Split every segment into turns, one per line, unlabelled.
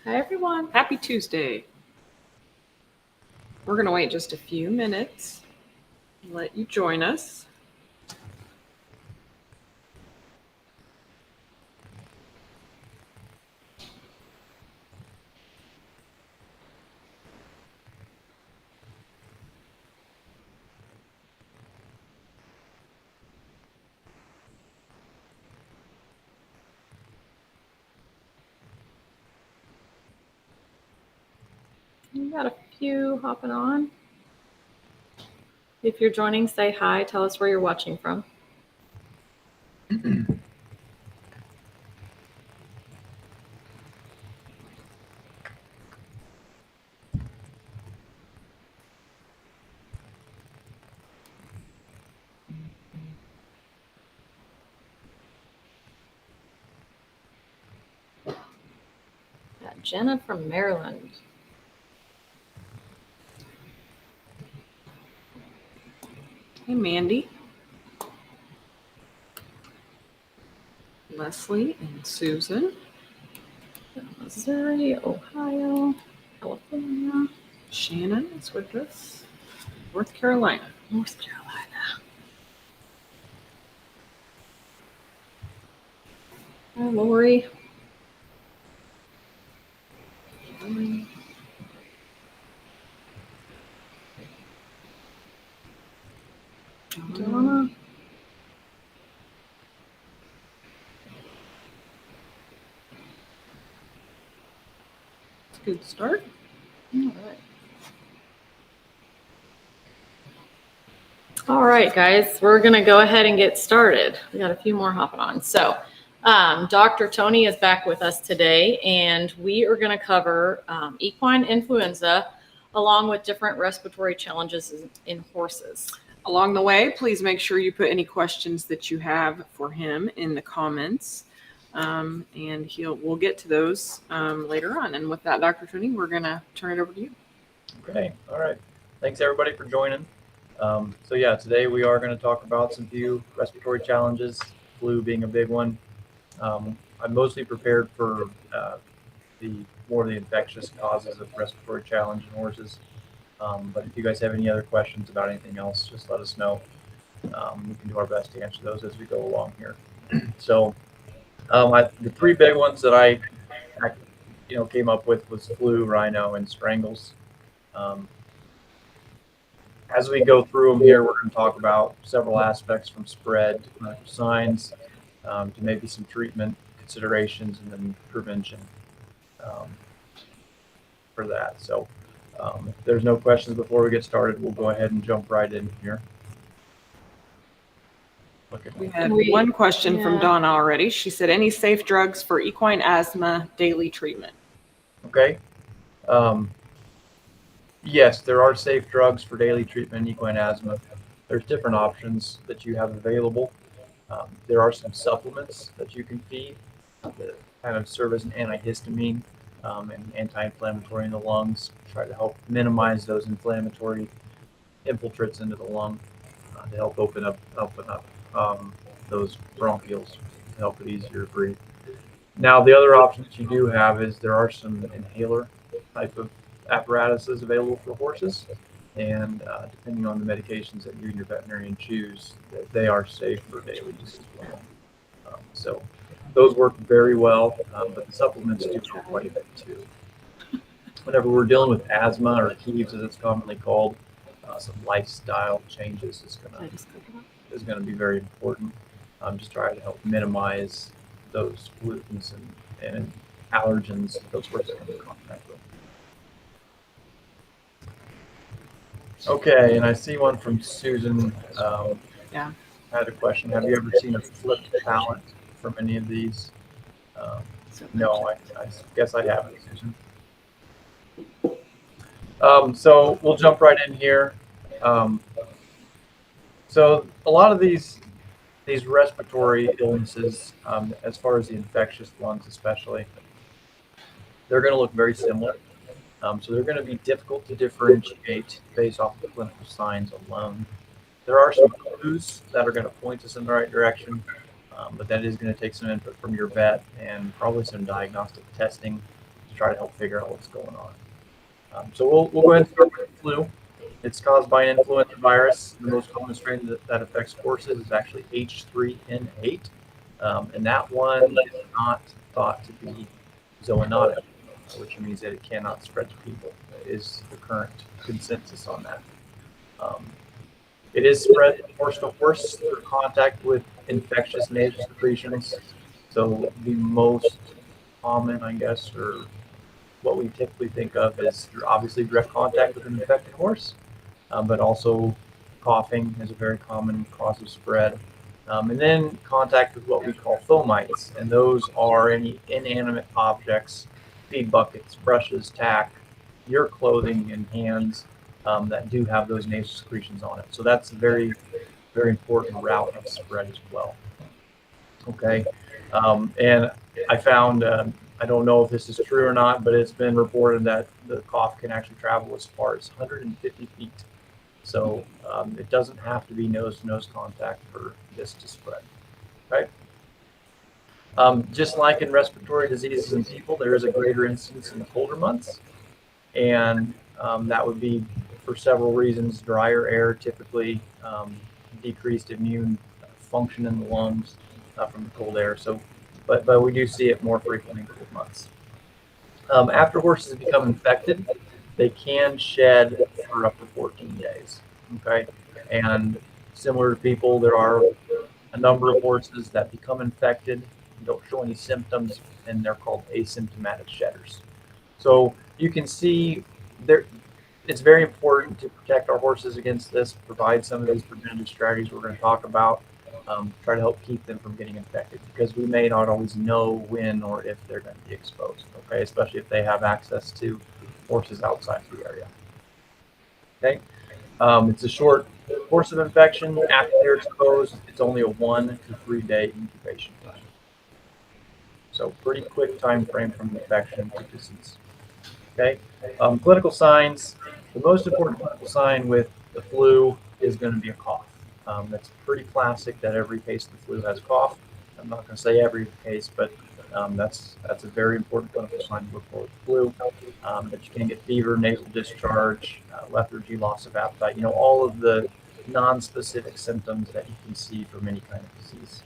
Hi, everyone. Happy Tuesday. We're going to wait just a few minutes and let you join us. We got a few hopping on. If you're joining, say hi. Tell us where you're watching from. Got Jenna from Maryland. Hey, Mandy. Leslie and Susan. Missouri, Ohio, California. Shannon is with us. North Carolina. North Carolina. Hi, Lori. Donna. It's a good start. All right. All right, guys, we're going to go ahead and get started. We got a few more hopping on. So, Dr. Tony is back with us today, and we are going to cover equine influenza along with different respiratory challenges in horses. Along the way, please make sure you put any questions that you have for him in the comments, and we'll get to those later on. And with that, Dr. Tony, we're going to turn it over to you.
Okay. All right. Thanks, everybody, for joining. Today we are going to talk about some few respiratory challenges, flu being a big one. I'm mostly prepared for more of the infectious causes of respiratory challenge in horses. But if you guys have any other questions about anything else, just let us know. We can do our best to answer those as we go along here. So the three big ones that I came up with was flu, rhino, and strangles. As we go through them here, we're going to talk about several aspects from spread to clinical signs to maybe some treatment considerations and then prevention for that. So if there's no questions before we get started, we'll go ahead and jump right in here.
We had one question from Donna already. She said, any safe drugs for equine asthma daily treatment?
Okay. Yes, there are safe drugs for daily treatment in equine asthma. There's different options that you have available. There are some supplements that you can feed that kind of serve as an antihistamine and anti-inflammatory in the lungs, try to help minimize those inflammatory infiltrates into the lung to help open up those bronchioles to help it easier to breathe. Now, the other option that you do have is there are some inhaler type of apparatuses available for horses, and depending on the medications that you and your veterinarian choose, they are safe for daily use as well. So those work very well, but the supplements do help quite a bit too. Whenever we're dealing with asthma, or Keeves as it's commonly called, some lifestyle changes is going to be very important. Just try to help minimize those pollutants and allergens those horses come in contact with. Okay, and I see one from Susan.
Yeah.
Had a question. Have you ever seen a flipped palate from any of these? No, I guess I haven't, Susan. So we'll jump right in here. So a lot of these respiratory illnesses, as far as the infectious ones especially, they're going to look very similar. So they're going to be difficult to differentiate based off the clinical signs alone. There are some clues that are going to point us in the right direction, but that is going to take some input from your vet and probably some diagnostic testing to try to help figure out what's going on. So we'll go ahead and start with the flu. It's caused by an influenza virus. The most common strain that affects horses is actually H3N8, and that one is not thought to be zoonotic, which means that it cannot spread to people. Is the current consensus on that. Um, it is spread horse to horse through contact with infectious nasal secretions. So the most common, I guess, or what we typically think of is through obviously direct contact with an infected horse, but also coughing is a very common cause of spread. And then contact with what we call fomites, and those are any inanimate objects, feed buckets, brushes, tack, your clothing and hands that do have those nasal secretions on it. So that's a very, very important route of spread as well. Okay. And I found, I don't know if this is true or not, but it's been reported that the cough can actually travel as far as 150 feet. So it doesn't have to be nose-to-nose contact for this to spread. Okay. Just like in respiratory diseases in people, there is a greater incidence in the colder months. And that would be for several reasons. Drier air typically, decreased immune function in the lungs from the cold air. So, but we do see it more frequently in cold months. After horses become infected, they can shed for up to 14 days. Okay, and similar to people, there are a number of horses that become infected, don't show any symptoms, and they're called asymptomatic shedders. So you can see there, it's very important to protect our horses against this, provide some of these preventative strategies we're going to talk about, try to help keep them from getting infected, because we may not always know when or if they're going to be exposed, okay, especially if they have access to horses outside the area. Okay, it's a short course of infection. After they're exposed, it's only a 1 to 3 day incubation time. So pretty quick time frame from infection to disease. Okay, clinical signs. The most important clinical sign with the flu is going to be a cough. That's pretty classic that every case of the flu has a cough. I'm not going to say every case, but that's a very important clinical sign to look for with the flu. That you can get fever, nasal discharge, lethargy, loss of appetite. You know, all of the non-specific symptoms that you can see from any kind of disease.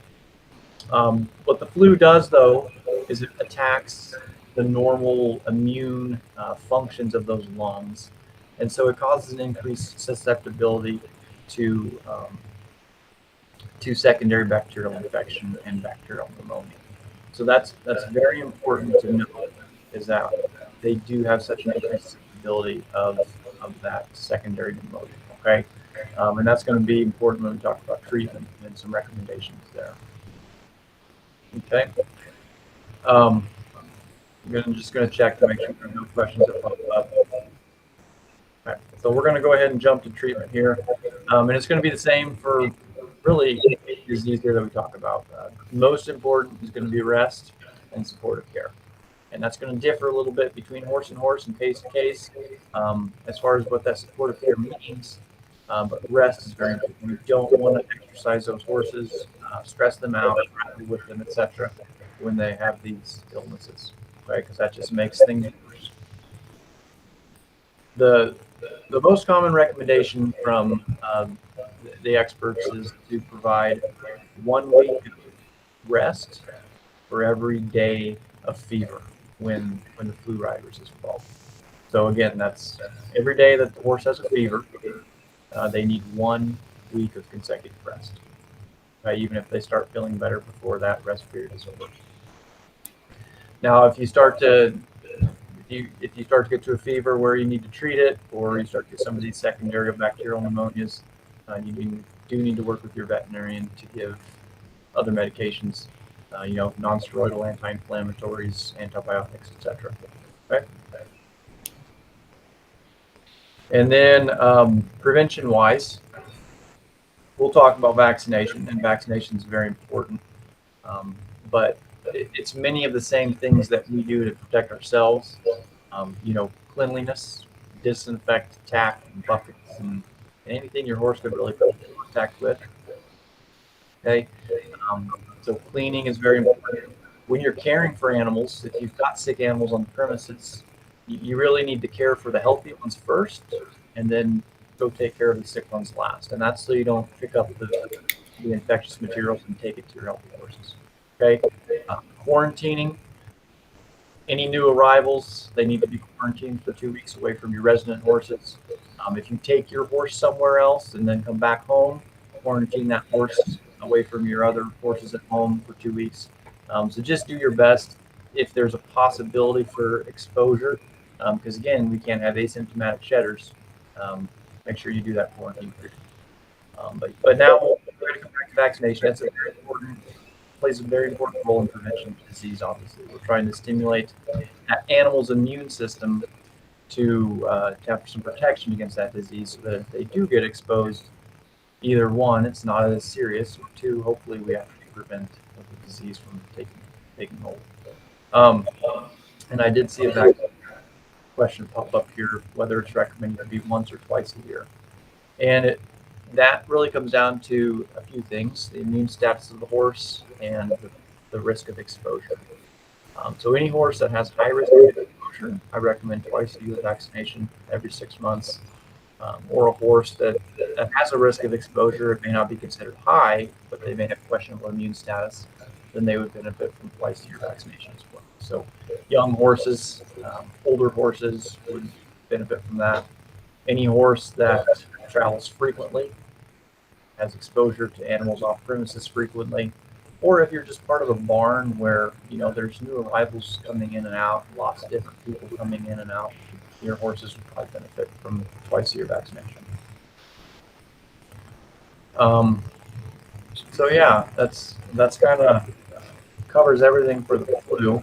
What the flu does, though, is it attacks the normal immune functions of those lungs, and so it causes an increased susceptibility to secondary bacterial infection and bacterial pneumonia. So that's very important to know, is that they do have such an increased susceptibility of that secondary pneumonia. Okay, and that's going to be important when we talk about treatment and some recommendations there. Okay. I'm just going to check to make sure there are no questions that pop up. Okay. So we're going to go ahead and jump to treatment here. And it's going to be the same for really any disease here that we talk about. Most important is going to be rest and supportive care. And that's going to differ a little bit between horse and case to case as far as what that supportive care means. But rest is very important. We don't want to exercise those horses, stress them out, rattle with them, etc., when they have these illnesses, right? Because that just makes things worse. The most common recommendation from the experts is to provide 1 week of rest for every day of fever when the flu virus is involved. So again, that's every day that the horse has a fever. They need 1 week of consecutive rest, even if they start feeling better before that rest period is over. Now, if you start to get to a fever where you need to treat it, or you start to get some of these secondary bacterial pneumonias, you do need to work with your veterinarian to give other medications, non-steroidal anti-inflammatories, antibiotics, etc. Okay. And then prevention-wise, we'll talk about vaccination, and vaccination is very important. But it's many of the same things that we do to protect ourselves. Cleanliness, disinfect, tack, and buckets, and anything your horse could really come in contact with. Okay, so cleaning is very important. when you're caring for animals, if you've got sick animals on the premises, you really need to care for the healthy ones first, and then go take care of the sick ones last. And that's so you don't pick up the infectious materials and take it to your healthy horses. Okay, quarantining. Any new arrivals, they need to be quarantined for 2 weeks away from your resident horses. If you take your horse somewhere else and then come back home, quarantine that horse away from your other horses at home for 2 weeks. So just do your best if there's a possibility for exposure, because again, we can't have asymptomatic shedders. Make sure you do that quarantine period. But now we're going to come back to vaccination. That's a very important plays a very important role in prevention of disease. Obviously, we're trying to stimulate that animal's immune system to have some protection against that disease, so that if they do get exposed, either one, it's not as serious, or two, hopefully we actually prevent the disease from taking hold. And I did see a vaccine question pop up here, whether it's recommended to be once or twice a year, and that really comes down to a few things: the immune status of the horse and the risk of exposure. So any horse that has high risk of exposure, I recommend twice a year vaccination every 6 months. Or a horse that has a risk of exposure, it may not be considered high, but they may have questionable immune status, then they would benefit from twice a year vaccination as well. So young horses, older horses would benefit from that. Any horse that travels frequently, has exposure to animals off premises frequently, or if you're just part of a barn where there's new arrivals coming in and out, lots of different people coming in and out, your horses would probably benefit from twice a year vaccination. So yeah, that's kind of covers everything for the flu.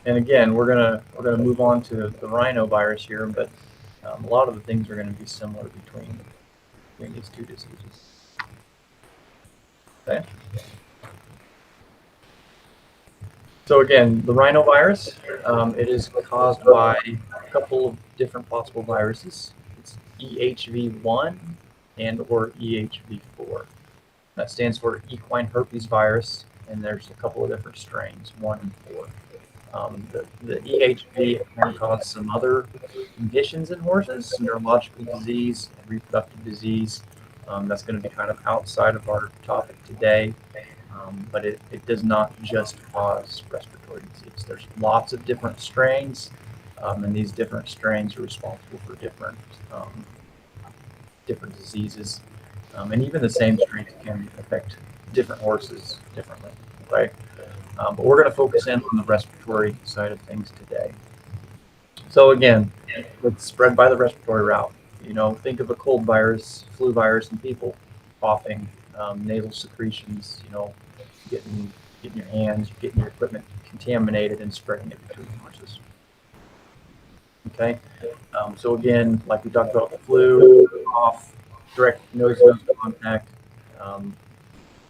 And again, we're gonna move on to the rhinovirus here, but a lot of the things are going to be similar between these two diseases. Okay. So again, the rhinovirus, it is caused by a couple of different possible viruses. It's EHV1 and or EHV4. That stands for equine herpes virus, and there's a couple of different strains, 1 and 4. The EHV can cause some other conditions in horses, neurological disease, reproductive disease. That's going to be kind of outside of our topic today, but it does not just cause respiratory disease. There's lots of different strains, and these different strains are responsible for different diseases, and even the same strains can affect different horses differently. Okay. But we're going to focus in on the respiratory side of things today. So again, it's spread by the respiratory route. Think of a cold virus, flu virus in people, coughing, nasal secretions, getting your hands, getting your equipment contaminated and spreading it between horses. Okay. So again, like we talked about the flu, cough, direct nose-to-nose contact,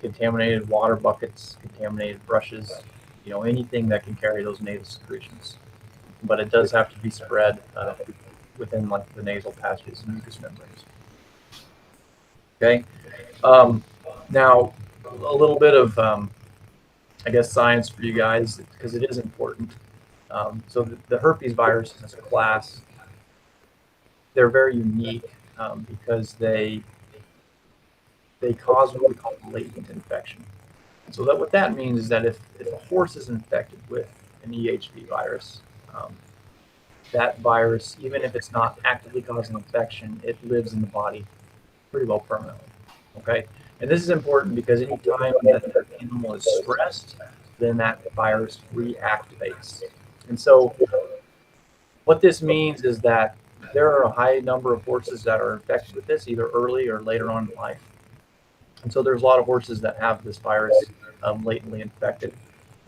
contaminated water buckets, contaminated brushes, anything that can carry those nasal secretions. But it does have to be spread within like the nasal passages and mucous membranes. Okay. Now, a little bit of, I guess, science for you guys, because it is important. So the herpes viruses as a class, they're very unique because they cause what we call latent infection. So what that means is that if a horse is infected with an EHV virus, that virus, even if it's not actively causing infection, it lives in the body pretty well permanently. Okay, and this is important because any time that the animal is stressed, then that virus reactivates. And so what this means is that there are a high number of horses that are infected with this, either early or later on in life. And so there's a lot of horses that have this virus latently infected.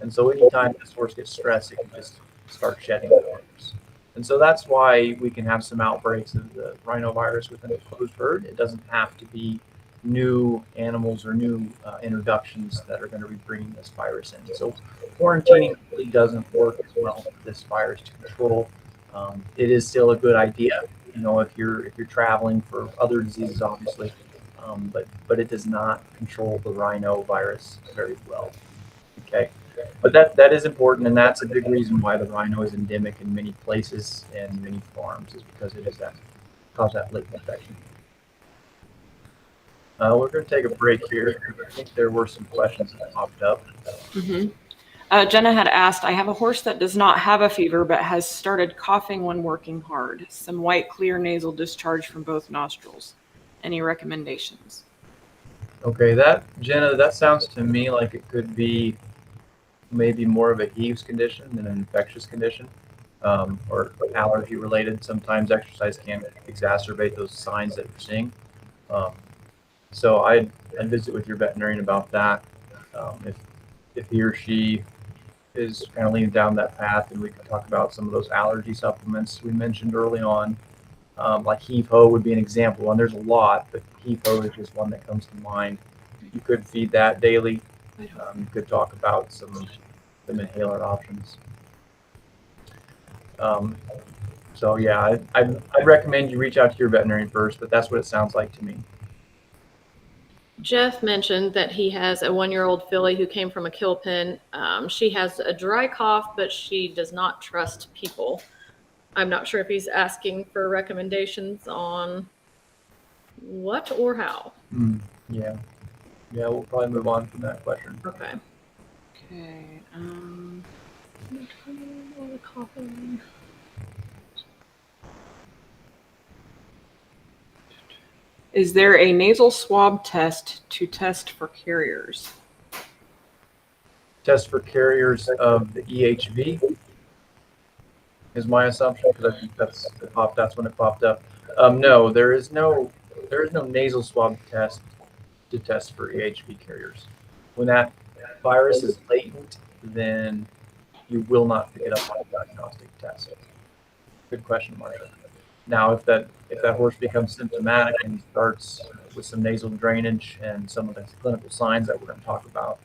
And so anytime this horse gets stressed, it can just start shedding the virus. And so that's why we can have some outbreaks of the rhinovirus within a closed herd. It doesn't have to be new animals or new introductions that are going to be bringing this virus in. So quarantining really doesn't work as well for this virus to control. It is still a good idea, if you're traveling for other diseases, obviously. But it does not control the rhinovirus very well. Okay, but that is important, and that's a big reason why the rhino is endemic in many places and many farms, is because it is that cause that latent infection. We're going to take a break here. I think there were some questions that popped up.
Mm-hmm. Jenna had asked, I have a horse that does not have a fever but has started coughing when working hard. Some white, clear nasal discharge from both nostrils. Any recommendations?
Okay, Jenna, that sounds to me like it could be maybe more of a Heaves condition than an infectious condition, or allergy related. Sometimes exercise can exacerbate those signs that you're seeing. Um, so I'd visit with your veterinarian about that. If he or she is kind of leaning down that path, and we can talk about some of those allergy supplements we mentioned early on. Like Heave Ho would be an example, and there's a lot, but Heave Ho is just one that comes to mind. You could feed that daily. You could talk about some inhaler options. So yeah, I'd recommend you reach out to your veterinarian first, but that's what it sounds like to me.
Jeff mentioned that he has a 1-year-old filly who came from a kill pen. She has a dry cough, but she does not trust people. I'm not sure if he's asking for recommendations on what or how.
Yeah, we'll probably move on from that question.
Okay.
Okay. Is there a nasal swab test to test for carriers?
Test for carriers of the EHV is my assumption, because I think that's when it popped up. No, there is no nasal swab test to test for EHV carriers. When that virus is latent, then you will not pick it up on a diagnostic test. Good question, Marsha. Now, if that horse becomes symptomatic and starts with some nasal drainage and some of the clinical signs that we're going to talk about,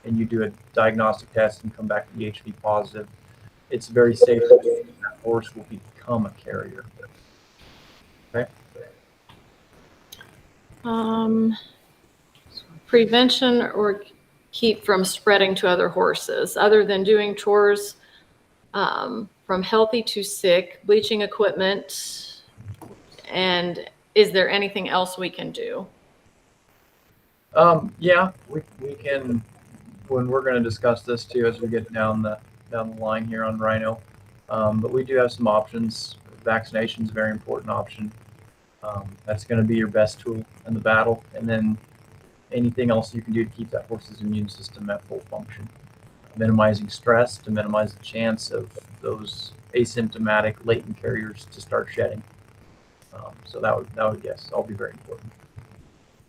and you do a diagnostic test and come back EHV positive, it's very safe to assume that horse will become a carrier. Okay.
Prevention or keep from spreading to other horses, other than doing chores, from healthy to sick, bleaching equipment, and is there anything else we can do?
Yeah, we can, when we're going to discuss this too as we get down the line here on rhino. But we do have some options. Vaccination is a very important option. That's going to be your best tool in the battle, and then anything else you can do to keep that horse's immune system at full function. Minimizing stress to minimize the chance of those asymptomatic latent carriers to start shedding. So that would yes, all be very important.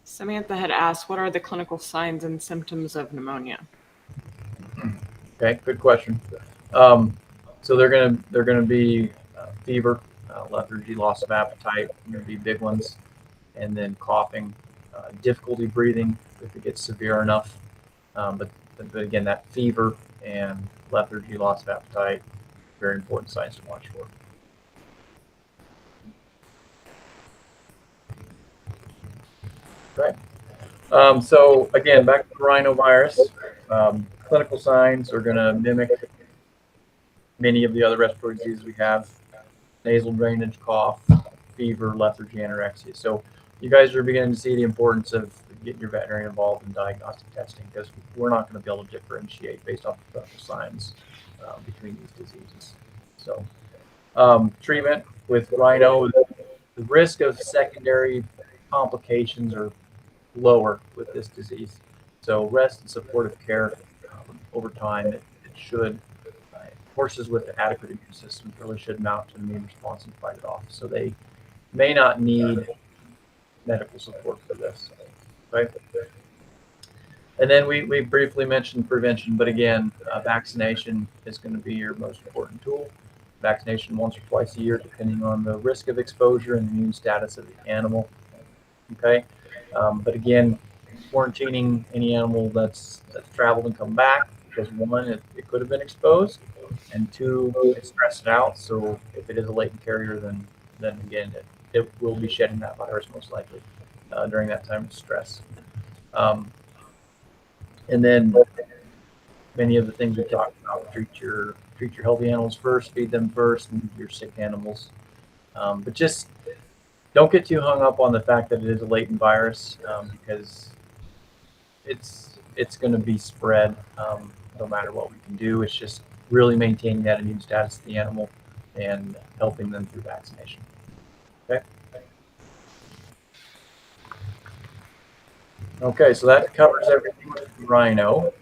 Samantha had asked, what are the clinical signs and symptoms of pneumonia?
Okay, good question. So they're gonna be fever, lethargy, loss of appetite, going to be big ones, and then coughing, difficulty breathing if it gets severe enough. But again, that fever and lethargy, loss of appetite, very important signs to watch for. Right. So again, back to rhinovirus. Clinical signs are going to mimic many of the other respiratory diseases we have: nasal drainage, cough, fever, lethargy, anorexia. So you guys are beginning to see the importance of getting your veterinarian involved in diagnostic testing, because we're not going to be able to differentiate based off the clinical signs between these diseases. So treatment with rhino, the risk of secondary complications are lower with this disease. So rest and supportive care over time, it should, horses with adequate immune systems really should mount to an immune response and fight it off. So they may not need medical support for this. Right? And then we briefly mentioned prevention, but again, vaccination is going to be your most important tool. Vaccination once or twice a year, depending on the risk of exposure and the immune status of the animal. Okay. But again, quarantining any animal that's traveled and come back, because one, it could have been exposed, and two, it stressed it out. So if it is a latent carrier, then again, it will be shedding that virus most likely during that time of stress. And then many of the things we talked about. Treat your healthy animals first, feed them first, and your sick animals. But just don't get too hung up on the fact that it is a latent virus, because it's going to be spread no matter what we can do. It's just really maintaining that immune status of the animal and helping them through vaccination. Okay. Okay, so that covers everything with rhino.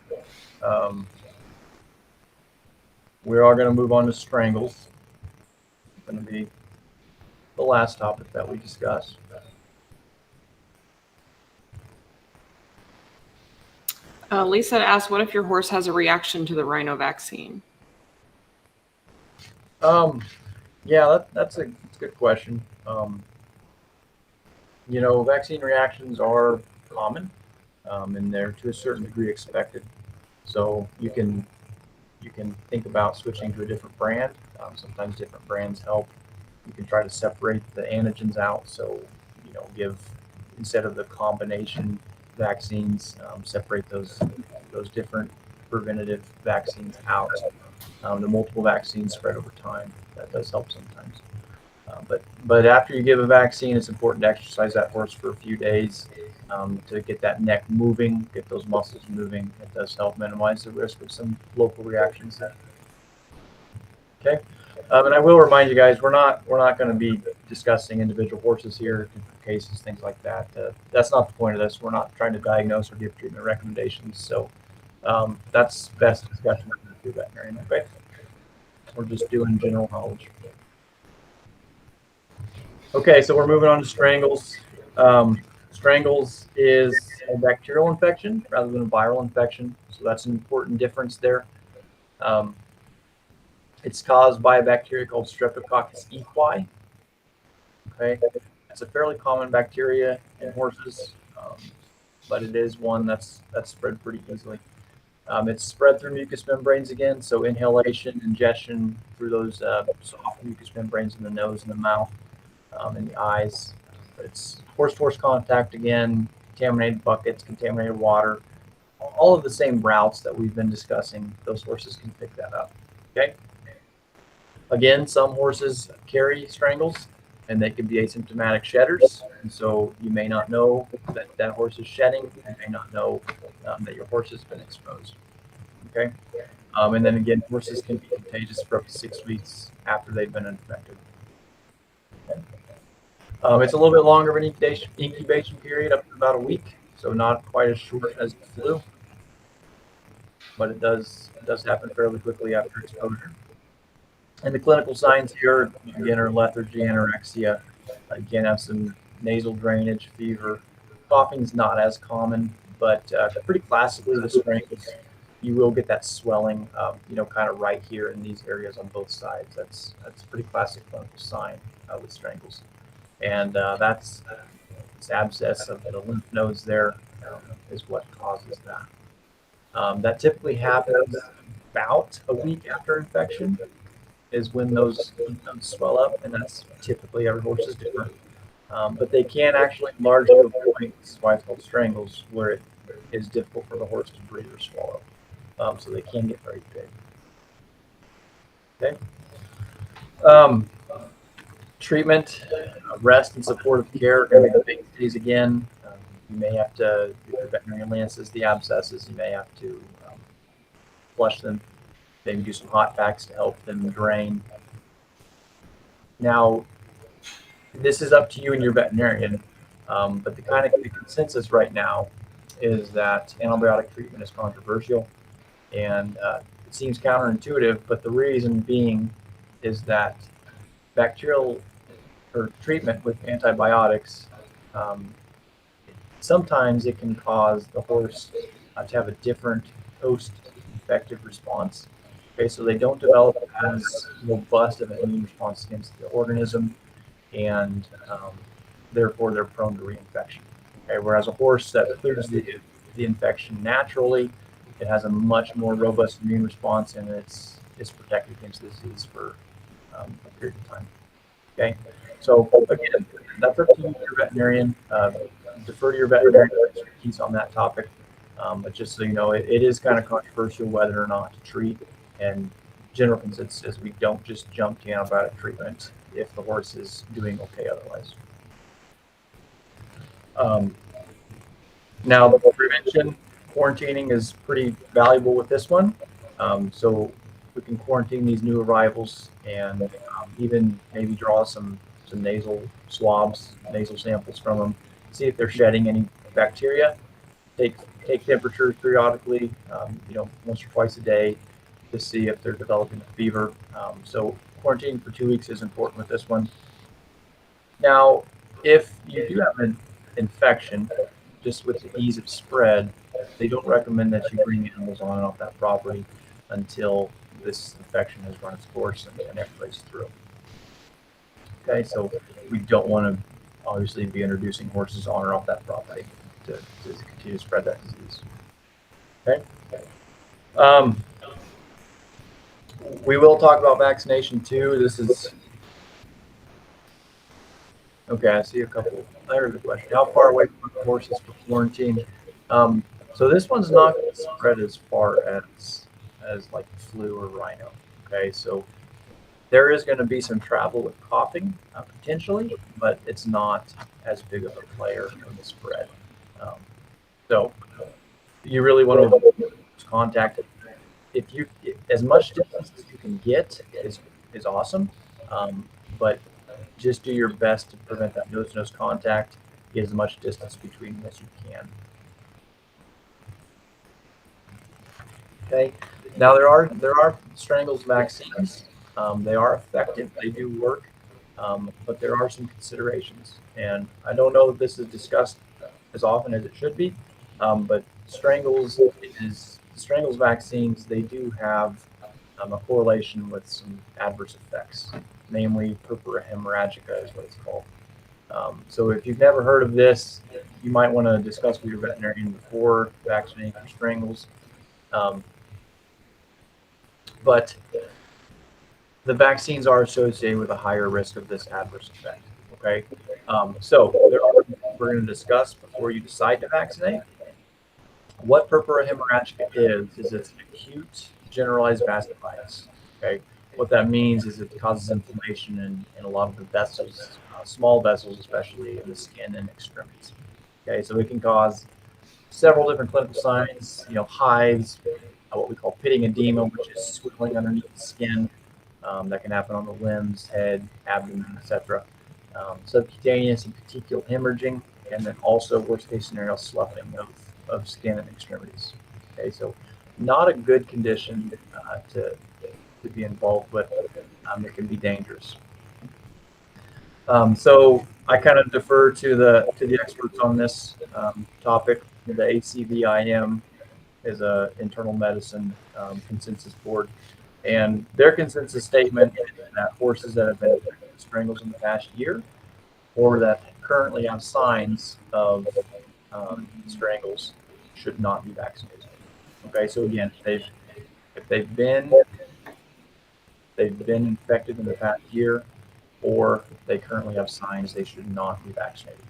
We are going to move on to strangles. It's going to be the last topic that we discussed.
Lisa asked, what if your horse has a reaction to the rhino vaccine?
Yeah, that's a good question. Vaccine reactions are common, and they're to a certain degree expected. So you can think about switching to a different brand. Sometimes different brands help. You can try to separate the antigens out. So, give, instead of the combination vaccines, separate those different preventative vaccines out. The multiple vaccines spread over time. That does help sometimes. But after you give a vaccine, it's important to exercise that horse for a few days to get that neck moving, get those muscles moving. It does help minimize the risk of some local reactions there. Okay, and I will remind you guys, we're not going to be discussing individual horses here, cases, things like that. That's not the point of this. We're not trying to diagnose or give treatment recommendations. So that's best discussion with the veterinarian. Okay, we're just doing general knowledge. Okay, so we're moving on to strangles. Strangles is a bacterial infection rather than a viral infection, so that's an important difference there. It's caused by a bacteria called Streptococcus equi. Okay, it's a fairly common bacteria in horses, but it is one that's spread pretty easily. It's spread through mucous membranes again, so inhalation, ingestion through those soft mucous membranes in the nose and the mouth. In the eyes. It's horse-to-horse contact again, contaminated buckets, contaminated water, all of the same routes that we've been discussing. Those horses can pick that up. Okay. Again, some horses carry strangles, and they can be asymptomatic shedders. And so you may not know that horse is shedding. You may not know that your horse has been exposed. Okay. And then again, horses can be contagious for up to 6 weeks after they've been infected. Okay. It's a little bit longer of an incubation period, up to about a week, so not quite as short as the flu, but it does happen fairly quickly after exposure. And the clinical signs here, again, are lethargy, anorexia. You can have some nasal drainage, fever. Coughing is not as common, but pretty classically with strangles, you will get that swelling, kind of right here in these areas on both sides. That's a pretty classic clinical sign with strangles. And that's abscess of the lymph nodes there is what causes that. That typically happens about a week after infection is when those lymph nodes swell up, and that's typically, every horse is different. But they can actually enlarge to a point, this is why it's called strangles, where it is difficult for the horse to breathe or swallow. So they can get very big. Okay. Treatment, rest, and supportive care are going to be the big things again. You may have to, if your veterinarian lances the abscesses, you may have to flush them, maybe do some hot packs to help them drain. Now, this is up to you and your veterinarian, but the consensus right now is that antibiotic treatment is controversial, and it seems counterintuitive, but the reason being is that bacterial or treatment with antibiotics, sometimes it can cause the horse to have a different post-infective response. Okay, so they don't develop as robust of an immune response against the organism, and therefore they're prone to reinfection. Okay, whereas a horse that clears the infection naturally, it has a much more robust immune response, and it's protected against disease for a period of time. Okay, so again, that's up to you, your veterinarian. Defer to your veterinarian expertise on that topic. But just so you know, it is kind of controversial whether or not to treat. And general consensus is we don't just jump to antibiotic treatment if the horse is doing okay otherwise. Now, the prevention, quarantining is pretty valuable with this one. So we can quarantine these new arrivals and even maybe draw some nasal swabs, nasal samples from them, see if they're shedding any bacteria. Take temperatures periodically, once or twice a day, to see if they're developing a fever. So quarantining for 2 weeks is important with this one. Now, if you do have an infection, just with the ease of spread, they don't recommend that you bring animals on and off that property until this infection has run its course and everybody's through. Okay, so we don't want to obviously be introducing horses on or off that property to continue to spread that disease. Okay. We will talk about vaccination too. This is okay. I see a couple. There's a question. How far away from the horses for quarantine? So this one's not going to spread as far as like flu or rhino. Okay, so there is going to be some travel with coughing potentially, but it's not as big of a player in the spread. So you really want to avoid contact. If you as much distance as you can get is awesome, but just do your best to prevent that nose-to-nose contact. Get as much distance between them as you can. Okay. Now there are strangles vaccines. They are effective. They do work, but there are some considerations, and I don't know if this is discussed as often as it should be. But strangles vaccines, they do have a correlation with some adverse effects, namely purpura hemorrhagica is what it's called. So if you've never heard of this, you might want to discuss with your veterinarian before vaccinating for strangles. But the vaccines are associated with a higher risk of this adverse effect. Okay, so there are things we're going to discuss before you decide to vaccinate. What purpura hemorrhagica is it's an acute generalized vasculitis. Okay, what that means is it causes inflammation in a lot of the vessels, small vessels, especially in the skin and extremities. Okay, so it can cause several different clinical signs. Hives, what we call pitting edema, which is swelling underneath the skin. That can happen on the limbs, head, abdomen, etc. Subcutaneous and petechial hemorrhaging, and then also worst case scenario sloughing of skin and extremities. Okay, so not a good condition to be involved with. It can be dangerous. So I kind of defer to the experts on this topic. The ACVIM is a internal medicine consensus board, and their consensus statement is that horses that have been infected with strangles in the past year, or that currently have signs of strangles, should not be vaccinated. Okay, so again, if they've been infected in the past year, or they currently have signs, they should not be vaccinated.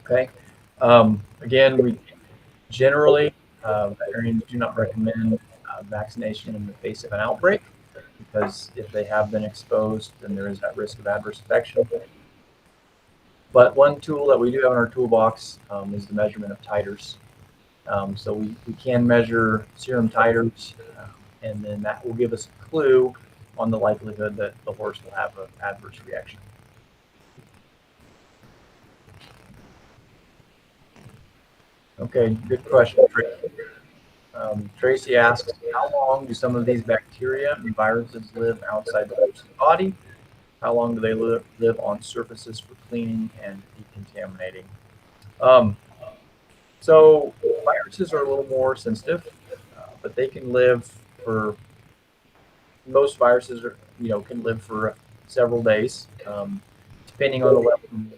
Okay, again, we generally veterinarians do not recommend vaccination in the face of an outbreak, because if they have been exposed, then there is that risk of adverse infection. But one tool that we do have in our toolbox is the measurement of titers. So we can measure serum titers, and then that will give us a clue on the likelihood that the horse will have an adverse reaction. Okay, good question, Tracy. Tracy asks, how long do some of these bacteria and viruses live outside the horse's body? How long do they live on surfaces for cleaning and decontaminating? So viruses are a little more sensitive, but they can live for, most viruses can live for several days, depending on the level of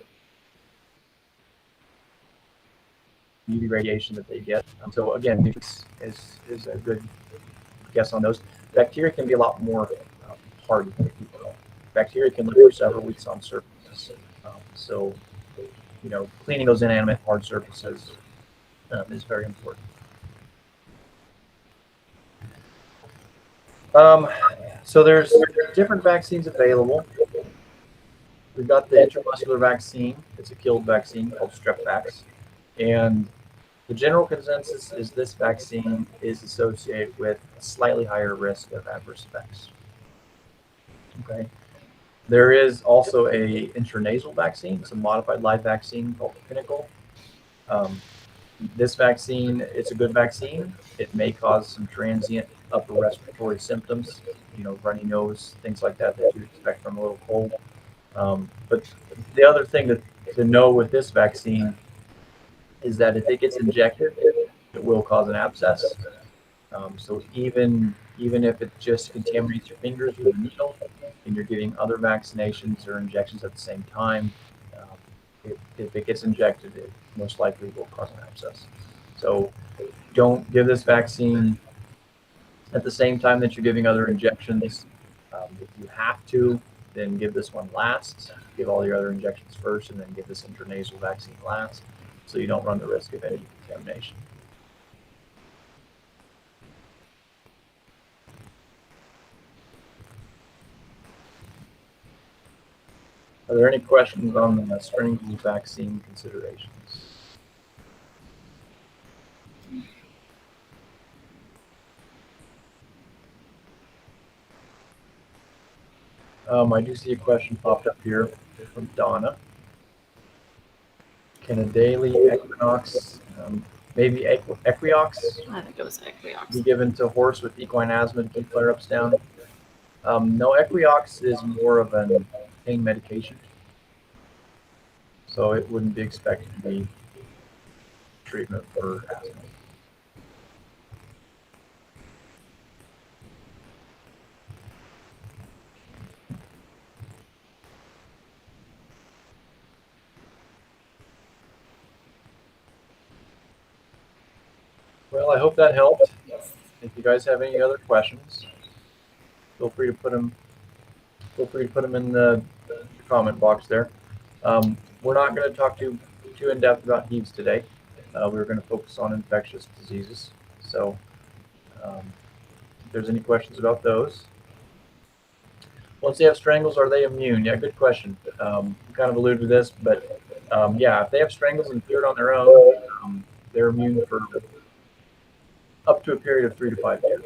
UV radiation that they get. So again, is a good guess on those. Bacteria can be a lot more hardy. Bacteria can live for several weeks on surfaces. So cleaning those inanimate hard surfaces is very important. So there's different vaccines available. We've got the intramuscular vaccine. It's a killed vaccine called Strepvax. And the general consensus is this vaccine is associated with a slightly higher risk of adverse effects. Okay. There is also a intranasal vaccine. It's a modified live vaccine called Pinnacle. This vaccine, it's a good vaccine. It may cause some transient upper respiratory symptoms, runny nose, things like that you expect from a little cold. But the other thing to know with this vaccine is that if it gets injected, it will cause an abscess. So even if it just contaminates your fingers with a needle and you're getting other vaccinations or injections at the same time, if it gets injected, it most likely will cause an abscess. So don't give this vaccine at the same time that you're giving other injections. If you have to, then give this one last. Give all your other injections first, and then give this intranasal vaccine last, so you don't run the risk of any contamination. Are there any questions on the Stringles vaccine considerations? I do see a question popped up here from Donna. Can a daily Equinox, maybe Equiox,
I think it was Equiox.
be given to a horse with equine asthma to keep flare-ups down? No, Equiox is more of a pain medication, so it wouldn't be expected to be treatment for asthma. Well, I hope that helped. If you guys have any other questions, feel free to put them in the comment box there. We're not going to talk too in depth about HEVs today. We're going to focus on infectious diseases. So, if there's any questions about those. Once they have strangles, are they immune? Yeah, good question. You kind of alluded to this, but yeah, if they have strangles and cleared on their own, they're immune for up to a period of 3 to 5 years.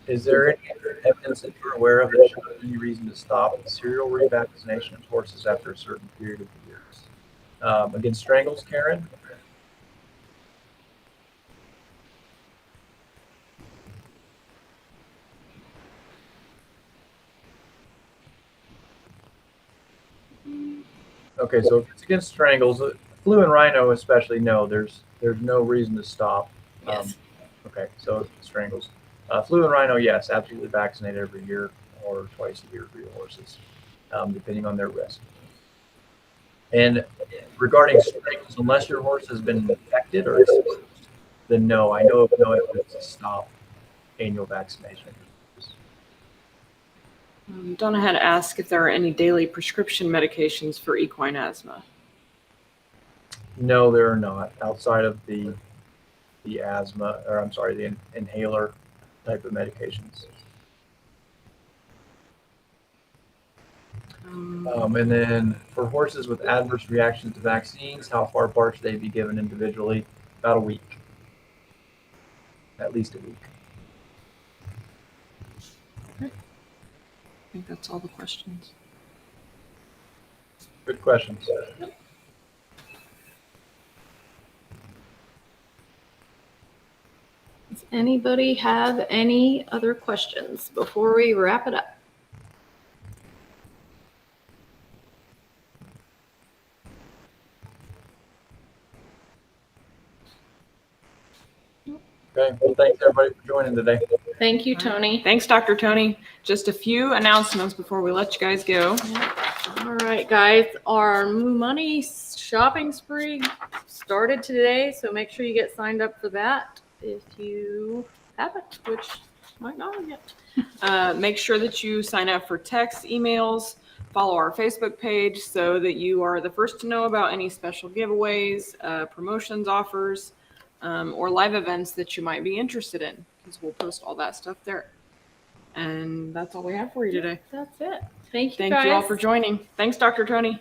Is there any evidence that you're aware of that shows any reason to stop serial revaccination of horses after a certain period of years? Against strangles, Karen? Okay, so if it's against strangles, flu and rhino especially, no, there's no reason to stop.
Yes.
Okay, so strangles. Flu and rhino, yes, absolutely vaccinate every year or twice a year for your horses, depending on their risk. And regarding strangles, unless your horse has been infected or exposed, then no, I know of no evidence to stop annual vaccination.
Donna had asked if there are any daily prescription medications for equine asthma.
No, there are not, outside of the asthma, or I'm sorry, the inhaler type of medications. And then for horses with adverse reactions to vaccines, how far apart should they be given individually? About a week. At least a week.
I think that's all the questions.
Good questions.
Does anybody have any other questions before we wrap it up?
Okay, well, thanks everybody for joining today.
Thank you, Tony.
Thanks, Dr. Tony. Just a few announcements before we let you guys go.
All right, guys, our money shopping spree started today, so make sure you get signed up for that if you haven't, which might not yet.
Make sure that you sign up for texts, emails, Follow our Facebook page so that you are the first to know about any special giveaways, promotions, offers, or live events that you might be interested in, because we'll post all that stuff there. And that's all we have for you today.
That's it. Thank you,
Thank
guys.
you all for joining. Thanks, Dr. Tony.